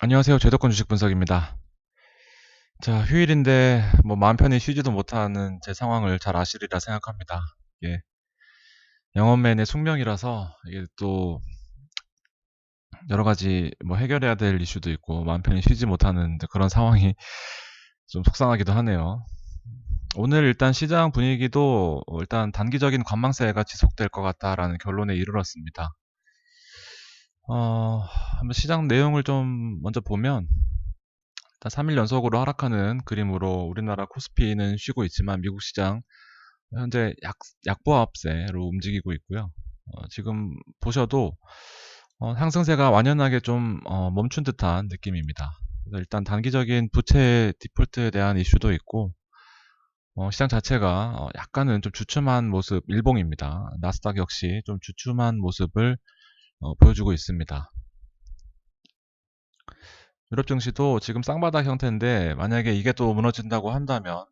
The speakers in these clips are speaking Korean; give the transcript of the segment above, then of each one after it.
안녕하세요. 제도권 주식 분석입니다. 자, 휴일인데 뭐 마음 편히 쉬지도 못하는 제 상황을 잘 아시리라 생각합니다. 이게 영업맨의 숙명이라서 이게 또 여러 가지 뭐 해결해야 될 이슈도 있고 마음 편히 쉬지 못하는 그런 상황이 좀 속상하기도 하네요. 오늘 일단 시장 분위기도 일단 단기적인 관망세가 지속될 것 같다라는 결론에 이르렀습니다. 한번 시장 내용을 좀 먼저 보면 일단 3일 연속으로 하락하는 그림으로 우리나라 코스피는 쉬고 있지만 미국 시장 현재 약보합세로 움직이고 있고요. 지금 보셔도 상승세가 완연하게 좀 멈춘 듯한 느낌입니다. 그래서 일단 단기적인 부채 디폴트에 대한 이슈도 있고 시장 자체가 약간은 좀 주춤한 모습 일봉입니다. 나스닥 역시 좀 주춤한 모습을 보여주고 있습니다. 유럽 증시도 지금 쌍바닥 형태인데 만약에 이게 또 무너진다고 한다면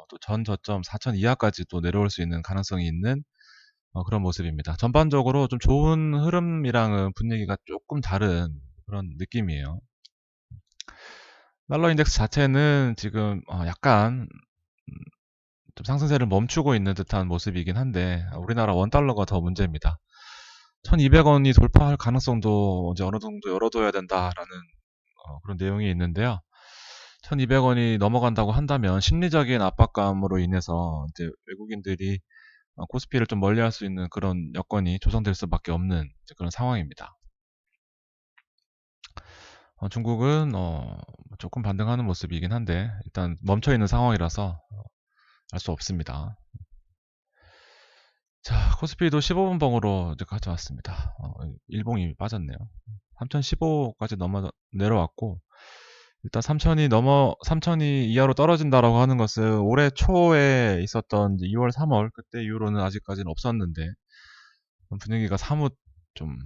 또 전 저점 4천 이하까지 또 내려올 수 있는 가능성이 있는 그런 모습입니다. 전반적으로 좀 좋은 흐름이랑은 분위기가 조금 다른 그런 느낌이에요. 달러 인덱스 자체는 지금 약간 좀 상승세를 멈추고 있는 듯한 모습이긴 한데 우리나라 원달러가 더 문제입니다. 1200원이 돌파할 가능성도 이제 어느 정도 열어둬야 된다라는 그런 내용이 있는데요. 1200원이 넘어간다고 한다면 심리적인 압박감으로 인해서 이제 외국인들이 코스피를 좀 멀리할 수 있는 그런 여건이 조성될 수밖에 없는 그런 상황입니다. 중국은 조금 반등하는 모습이긴 한데 일단 멈춰 있는 상황이라서 알 수 없습니다. 자, 코스피도 15분 봉으로 이제 가져왔습니다. 일봉이 빠졌네요. 3015까지 내려왔고 일단 3000이 이하로 떨어진다라고 하는 것은 올해 초에 있었던 2월, 3월 그때 이후로는 아직까지는 없었는데 분위기가 사뭇 좀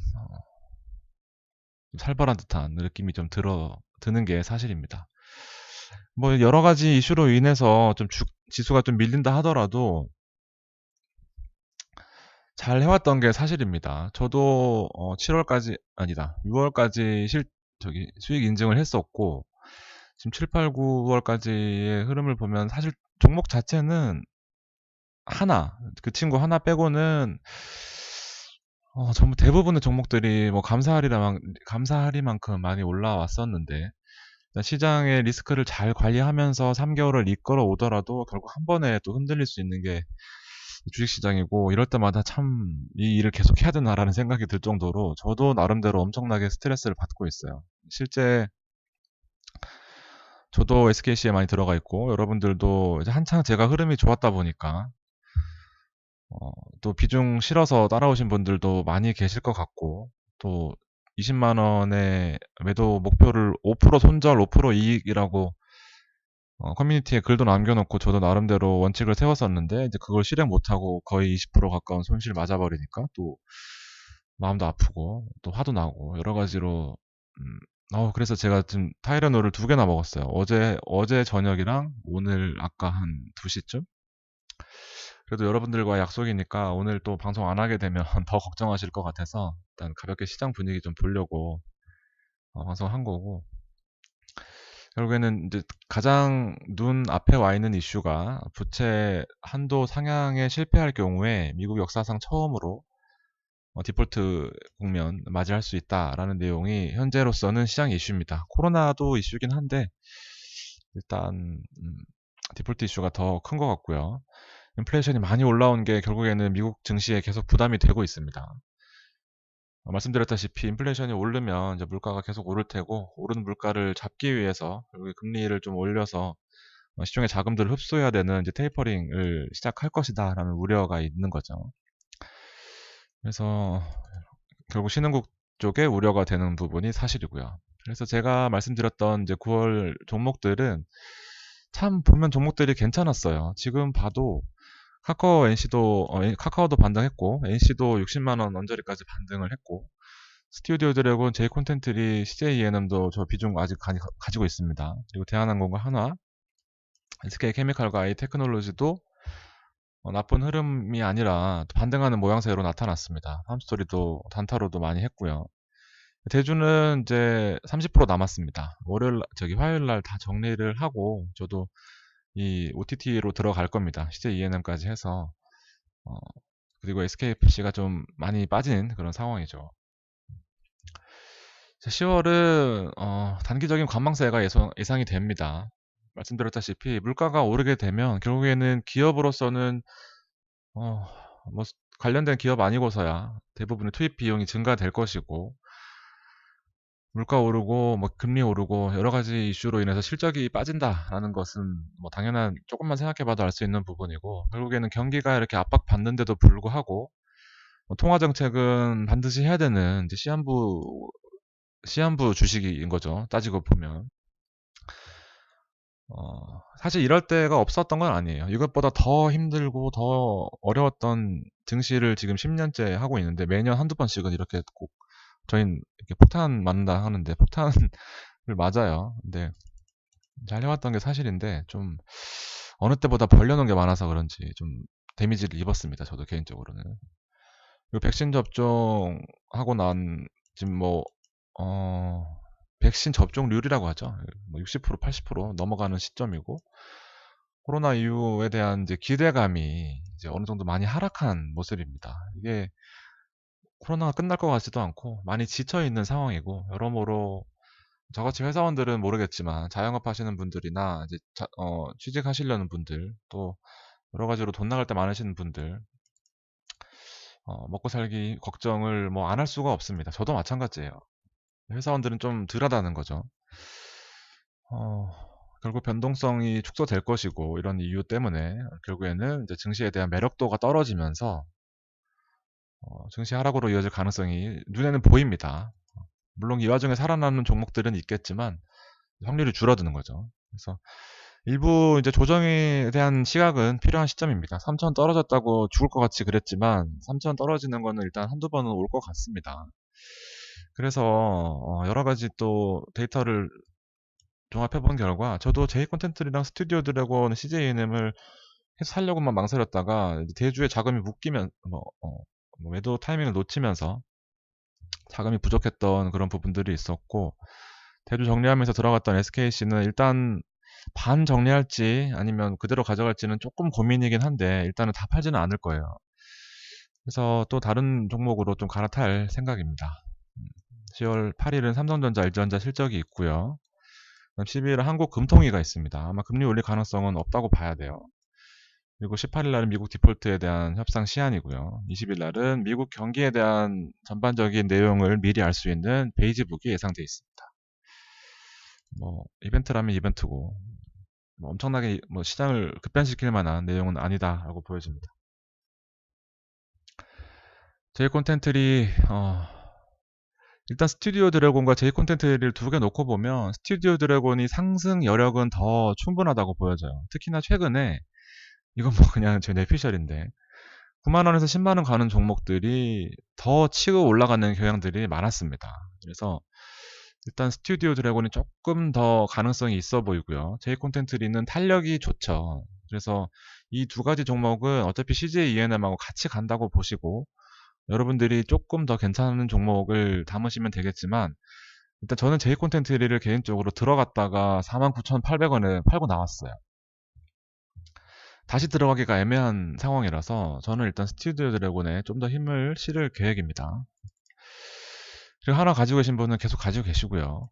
살벌한 듯한 느낌이 좀 드는 게 사실입니다. 뭐 여러 가지 이슈로 인해서 좀 지수가 좀 밀린다 하더라도 잘 해왔던 게 사실입니다. 저도 7월까지 아니다 6월까지 수익 인증을 했었고 지금 7, 8, 9월까지의 흐름을 보면 사실 종목 자체는 그 친구 하나 빼고는 전부 대부분의 종목들이 뭐 감사하리만큼 많이 올라왔었는데 시장의 리스크를 잘 관리하면서 3개월을 이끌어 오더라도 결국 한 번에 또 흔들릴 수 있는 게 주식시장이고 이럴 때마다 참 이 일을 계속 해야 되나라는 생각이 들 정도로 저도 나름대로 엄청나게 스트레스를 받고 있어요. 실제 저도 SKC에 많이 들어가 있고 여러분들도 이제 한창 제가 흐름이 좋았다 보니까 또 비중 실어서 따라오신 분들도 많이 계실 것 같고 또 20만 원의 매도 목표를 5% 손절, 5% 이익이라고 커뮤니티에 글도 남겨놓고 저도 나름대로 원칙을 세웠었는데 이제 그걸 실행 못하고 거의 20% 가까운 손실 맞아버리니까 또 마음도 아프고 또 화도 나고 여러 가지로 그래서 제가 지금 타이레놀을 2개나 먹었어요. 어제 저녁이랑 오늘 아까 한 2시쯤? 그래도 여러분들과 약속이니까 오늘 또 방송 안 하게 되면 더 걱정하실 것 같아서 일단 가볍게 시장 분위기 좀 보려고 방송한 거고 결국에는 이제 가장 눈 앞에 와 있는 이슈가 부채 한도 상향에 실패할 경우에 미국 역사상 처음으로 디폴트 국면 맞이할 수 있다라는 내용이 현재로서는 시장 이슈입니다. 코로나도 이슈긴 한데 일단 디폴트 이슈가 더 큰 것 같고요. 인플레이션이 많이 올라온 게 결국에는 미국 증시에 계속 부담이 되고 있습니다. 말씀드렸다시피 인플레이션이 오르면 이제 물가가 계속 오를 테고 오른 물가를 잡기 위해서 결국에 금리를 좀 올려서 시중의 자금들을 흡수해야 되는 이제 테이퍼링을 시작할 것이다라는 우려가 있는 거죠. 그래서 결국 신흥국 쪽에 우려가 되는 부분이 사실이고요. 그래서 제가 말씀드렸던 이제 9월 종목들은 참 보면 종목들이 괜찮았어요. 지금 봐도 카카오도 반등했고 NC도 60만 원 언저리까지 반등을 했고 스튜디오 드래곤, 제이 콘텐츠리, CJ ENM도 저 비중 아직 가지고 있습니다. 그리고 대한항공과 한화, SK 케미칼과 아이 테크놀로지도 나쁜 흐름이 아니라 반등하는 모양새로 나타났습니다. 함스토리도 단타로도 많이 했고요. 대주는 이제 30% 남았습니다. 화요일 날 다 정리를 하고 저도 이 OTT로 들어갈 겁니다. CJ ENM까지 해서 어, 그리고 SKFC가 좀 많이 빠진 그런 상황이죠. 10월은 단기적인 관망세가 예상이 됩니다. 말씀드렸다시피 물가가 오르게 되면 결국에는 기업으로서는 어, 뭐 관련된 기업 아니고서야 대부분의 투입 비용이 증가될 것이고 물가 오르고 뭐 금리 오르고 여러 가지 이슈로 인해서 실적이 빠진다라는 것은 뭐 당연한 조금만 생각해봐도 알 수 있는 부분이고 결국에는 경기가 이렇게 압박받는데도 불구하고 통화 정책은 반드시 해야 되는 이제 시한부 주식인 거죠. 따지고 보면 사실 이럴 때가 없었던 건 아니에요. 이것보다 더 힘들고 더 어려웠던 증시를 지금 10년째 하고 있는데 매년 한두 번씩은 이렇게 꼭 저희는 이렇게 폭탄 맞는다 하는데 폭탄을 맞아요. 근데 잘 해왔던 게 사실인데 좀 어느 때보다 벌려놓은 게 많아서 그런지 좀 데미지를 입었습니다. 저도 개인적으로는. 그리고 백신 접종하고 난 지금 백신 접종률이라고 하죠. 뭐 60%, 80% 넘어가는 시점이고 코로나 이후에 대한 이제 기대감이 이제 어느 정도 많이 하락한 모습입니다. 이게 코로나가 끝날 것 같지도 않고 많이 지쳐 있는 상황이고 여러모로 저같이 회사원들은 모르겠지만 자영업 하시는 분들이나 이제 취직하시려는 분들 또 여러 가지로 돈 나갈 때 많으시는 분들 먹고 살기 걱정을 뭐 안 할 수가 없습니다. 저도 마찬가지예요. 회사원들은 좀 덜하다는 거죠. 어, 결국 변동성이 축소될 것이고 이런 이유 때문에 결국에는 이제 증시에 대한 매력도가 떨어지면서 증시 하락으로 이어질 가능성이 눈에는 보입니다. 물론 이 와중에 살아남는 종목들은 있겠지만 확률이 줄어드는 거죠. 그래서 일부 이제 조정에 대한 시각은 필요한 시점입니다. 3천 떨어졌다고 죽을 것 같이 그랬지만 3천 떨어지는 거는 일단 한두 번은 올 것 같습니다. 그래서 여러 가지 또 데이터를 종합해 본 결과 저도 제이 콘텐츠랑 스튜디오 드래곤 CJNM을 해서 살려고만 망설였다가 대주에 자금이 묶이면 뭐 매도 타이밍을 놓치면서 자금이 부족했던 그런 부분들이 있었고 대주 정리하면서 들어갔던 SKC는 일단 반 정리할지 아니면 그대로 가져갈지는 조금 고민이긴 한데 일단은 다 팔지는 않을 거예요. 그래서 또 다른 종목으로 좀 갈아탈 생각입니다. 10월 8일은 삼성전자, LG전자 실적이 있고요. 12일은 한국금통위가 있습니다. 아마 금리 올릴 가능성은 없다고 봐야 돼요. 그리고 18일 날은 미국 디폴트에 대한 협상 시한이고요. 20일 날은 미국 경기에 대한 전반적인 내용을 미리 알 수 있는 베이지북이 예상돼 있습니다. 뭐 이벤트라면 이벤트고 뭐 엄청나게 뭐 시장을 급변시킬 만한 내용은 아니다라고 보여집니다. 제이 콘텐츠리 일단 스튜디오 드래곤과 제이 콘텐츠를 두 개 놓고 보면 스튜디오 드래곤이 상승 여력은 더 충분하다고 보여져요. 특히나 최근에 이건 뭐 그냥 제 내피셜인데 9만 원에서 10만 원 가는 종목들이 더 치고 올라가는 경향들이 많았습니다. 그래서 일단 스튜디오 드래곤이 조금 더 가능성이 있어 보이고요. 제이 콘텐츠리는 탄력이 좋죠. 그래서 이 두 가지 종목은 어차피 CJ ENM하고 같이 간다고 보시고 여러분들이 조금 더 괜찮은 종목을 담으시면 되겠지만 일단 저는 제이 콘텐츠리를 개인적으로 들어갔다가 49,800원에 팔고 나왔어요. 다시 들어가기가 애매한 상황이라서 저는 일단 스튜디오 드래곤에 좀 더 힘을 실을 계획입니다. 그리고 하나 가지고 계신 분은 계속 가지고 계시고요.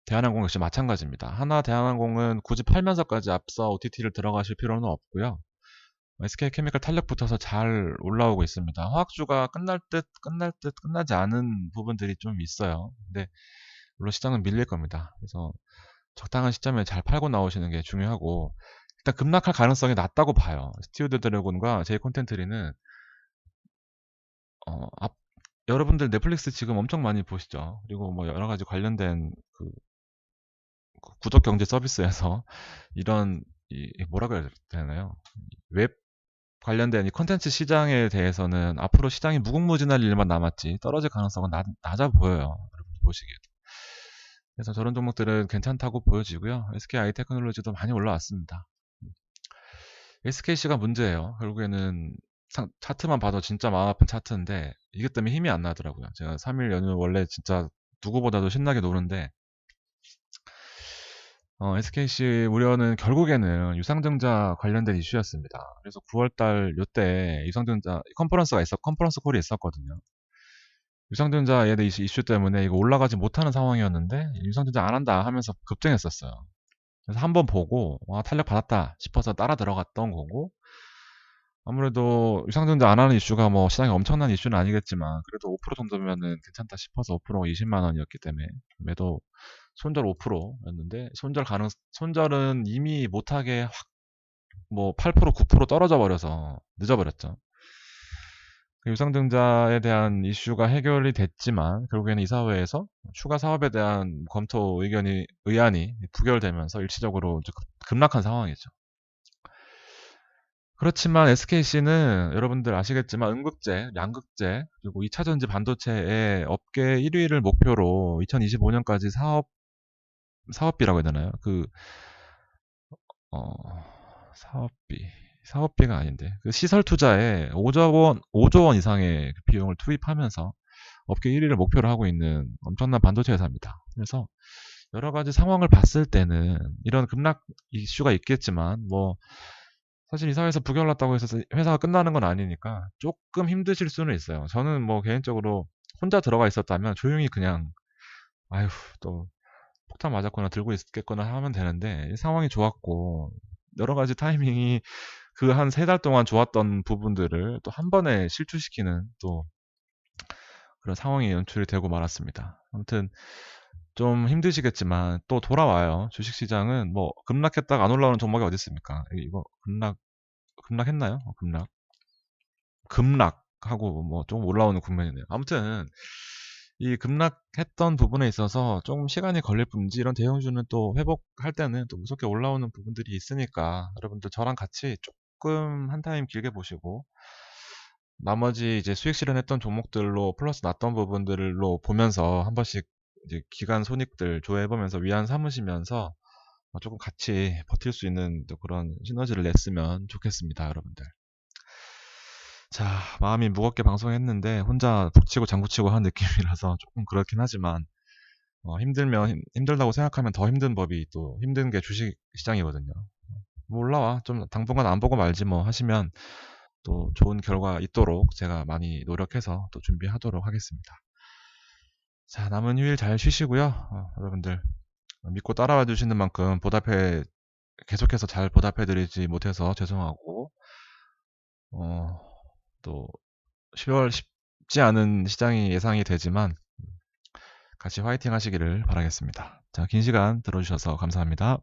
대한항공 역시 마찬가지입니다. 하나 대한항공은 굳이 팔면서까지 앞서 OTT를 들어가실 필요는 없고요. SK케미칼 탄력 붙어서 잘 올라오고 있습니다. 화학주가 끝날 듯 끝나지 않은 부분들이 좀 있어요. 근데 물론 시장은 밀릴 겁니다. 그래서 적당한 시점에 잘 팔고 나오시는 게 중요하고 일단 급락할 가능성이 낮다고 봐요. 스튜디오 드래곤과 제이 콘텐츠리는 어, 앞- 여러분들 넷플릭스 지금 엄청 많이 보시죠. 그리고 뭐 여러 가지 관련된 그 구독 경제 서비스에서 이런 뭐라 그래야 되나요? 웹 관련된 이 콘텐츠 시장에 대해서는 앞으로 시장이 무궁무진할 일만 남았지 떨어질 가능성은 낮아 보여요. 여러분 보시기에도. 그래서 저런 종목들은 괜찮다고 보여지고요. SK 아이테크놀로지도 많이 올라왔습니다. SKC가 문제예요. 결국에는 차트만 봐도 진짜 마음 아픈 차트인데 이것 때문에 힘이 안 나더라고요. 제가 3일 연휴 원래 진짜 누구보다도 신나게 노는데 SKC 우려는 결국에는 유상증자 관련된 이슈였습니다. 그래서 9월달 요때 유상증자 컨퍼런스 콜이 있었거든요. 유상증자에 대한 이슈 때문에 이거 올라가지 못하는 상황이었는데 유상증자 안 한다 하면서 급등했었어요. 그래서 한번 보고 와 탄력 받았다 싶어서 따라 들어갔던 거고 아무래도 유상증자 안 하는 이슈가 뭐 시장에 엄청난 이슈는 아니겠지만 그래도 5% 정도면은 괜찮다 싶어서 5%가 20만 원이었기 때문에 매도 손절 5%였는데 손절은 이미 못하게 확 뭐 8% 9% 떨어져 버려서 늦어버렸죠. 유상증자에 대한 이슈가 해결이 됐지만 결국에는 이사회에서 추가 사업에 대한 검토 의안이 부결되면서 일시적으로 이제 급락한 상황이죠. 그렇지만 SKC는 여러분들 아시겠지만 음극재, 양극재, 그리고 2차전지 반도체의 업계 1위를 목표로 2025년까지 사업비라고 해야 되나요? 어, 사업비가 아닌데, 그 시설 투자에 5조 원 이상의 그 비용을 투입하면서 업계 1위를 목표로 하고 있는 엄청난 반도체 회사입니다. 그래서 여러 가지 상황을 봤을 때는 이런 급락 이슈가 있겠지만, 뭐, 사실 이사회에서 부결 났다고 해서 회사가 끝나는 건 아니니까 조금 힘드실 수는 있어요. 저는 뭐 개인적으로 혼자 들어가 있었다면 조용히 그냥 아휴 또 폭탄 맞았거나 들고 있겠거나 하면 되는데 상황이 좋았고 여러 가지 타이밍이 그 한 3달 동안 좋았던 부분들을 또 한 번에 실추시키는 또 그런 상황이 연출이 되고 말았습니다. 아무튼 좀 힘드시겠지만 또 돌아와요. 주식시장은 뭐 급락했다가 안 올라오는 종목이 어디 있습니까? 이거 급락했나요? 급락하고 뭐 좀 올라오는 국면이네요. 아무튼 이 급락했던 부분에 있어서 좀 시간이 걸릴 뿐이지 이런 대형주는 또 회복할 때는 또 무섭게 올라오는 부분들이 있으니까 여러분들 저랑 같이 조금 한 타임 길게 보시고 나머지 이제 수익 실현했던 종목들로 플러스 났던 부분들로 보면서 한 번씩 이제 기간 손익들 조회해보면서 위안 삼으시면서 조금 같이 버틸 수 있는 또 그런 시너지를 냈으면 좋겠습니다, 여러분들. 자, 마음이 무겁게 방송했는데 혼자 북치고 장구치고 한 느낌이라서 조금 그렇긴 하지만 힘들다고 생각하면 더 힘든 법이 또 힘든 게 주식 시장이거든요. 뭐 올라와 좀 당분간 안 보고 말지 뭐 하시면 또 좋은 결과 있도록 제가 많이 노력해서 또 준비하도록 하겠습니다. 자, 남은 휴일 잘 쉬시고요. 여러분들 믿고 따라와 주시는 만큼 계속해서 잘 보답해 드리지 못해서 죄송하고 또 10월 쉽지 않은 시장이 예상이 되지만 같이 화이팅 하시기를 바라겠습니다. 자, 긴 시간 들어주셔서 감사합니다.